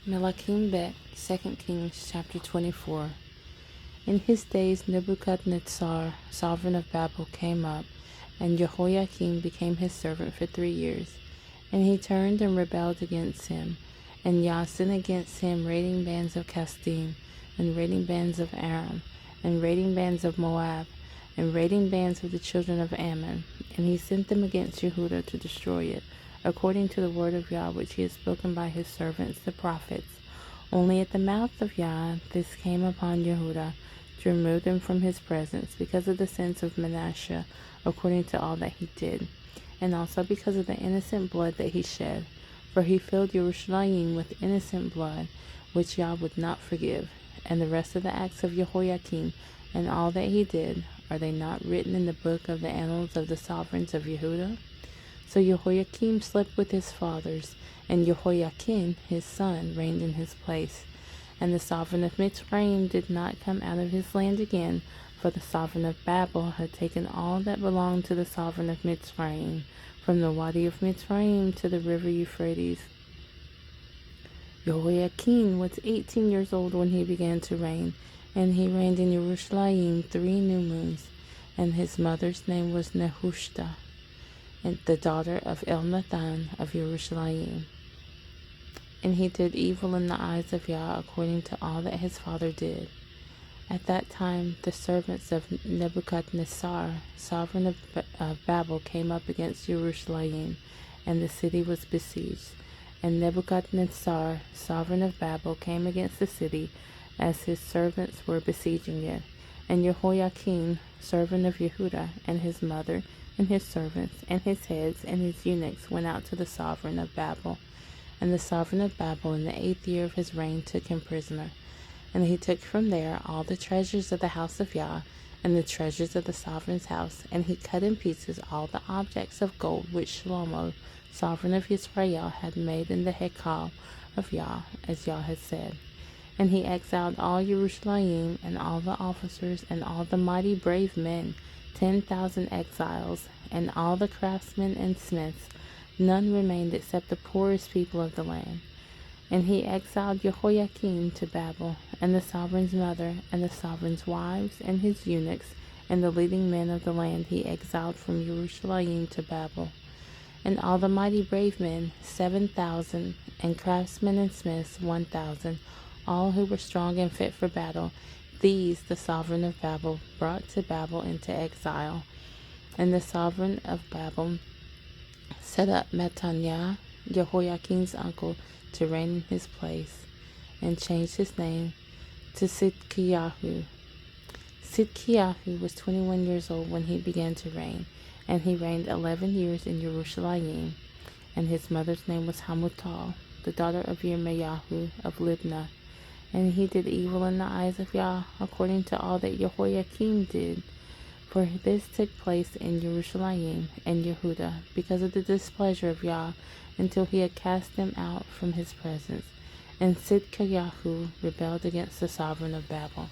Melakim Bête, 2 Kings chapter 24. In his days Nebuchadnezzar, sovereign of Babel, came up, and Jehoiakim became his servant for 3 years. And he turned and rebelled against him, and Yah sent against him raiding bands of Casdim, and raiding bands of Aram, and raiding bands of Moab, and raiding bands of the children of Ammon. And he sent them against Yehudah to destroy it, according to the word of Yah which he had spoken by his servants the prophets. Only at the mouth of Yah this came upon Yehudah, to remove them from his presence, because of the sins of Manasseh, according to all that he did, and also because of the innocent blood that he shed. For he filled Jerusalem with innocent blood, which Yah would not forgive. And the rest of the acts of Jehoiakim, and all that he did, are they not written in the book of the annals of the sovereigns of Yehudah? So Jehoiakim slept with his fathers, and Jehoiakim his son reigned in his place. And the sovereign of Mitzrayim did not come out of his land again, for the sovereign of Babel had taken all that belonged to the sovereign of Mitzrayim, from the Wadi of Mitzrayim to the river Euphrates. Jehoiakim was 18 years old when he began to reign, and he reigned in Jerusalem 3 new moons. And his mother's name was Nehushta, and the daughter of Elnathan of Jerusalem. And he did evil in the eyes of Yah, according to all that his father did. At that time the servants of Nebuchadnezzar, sovereign of Babel, came up against Jerusalem, and the city was besieged. And Nebuchadnezzar, sovereign of Babel, came against the city, as his servants were besieging it. And Jehoiakim, servant of Yehudah, and his mother, and his servants, and his heads, and his eunuchs went out to the sovereign of Babel. And the sovereign of Babel in the 8th year of his reign took him prisoner. And he took from there all the treasures of the house of Yah, and the treasures of the sovereign's house, and he cut in pieces all the objects of gold which Shlomo, sovereign of Israel, had made in the Hekal of Yah, as Yah had said. And he exiled all Jerusalem, and all the officers, and all the mighty brave men, 10,000 exiles, and all the craftsmen and smiths. None remained except the poorest people of the land. And he exiled Jehoiakim to Babel, and the sovereign's mother, and the sovereign's wives, and his eunuchs, and the leading men of the land he exiled from Jerusalem to Babel. And all the mighty brave men, 7,000, and craftsmen and smiths, 1,000, all who were strong and fit for battle. These the sovereign of Babel brought to Babel into exile. And the sovereign of Babel set up Mattaniah, Jehoiakim's uncle, to reign in his place, and changed his name to Sidkiyahu. Sidkiyahu was 21 years old when he began to reign, and he reigned 11 years in Jerusalem. And his mother's name was Hamutal, the daughter of Yirmeyahu of Libnah. And he did evil in the eyes of Yah, according to all that Jehoiakim did. For this took place in Jerusalem and Yehudah, because of the displeasure of Yah, until he had cast them out from his presence. And Sidkiyahu rebelled against the sovereign of Babel.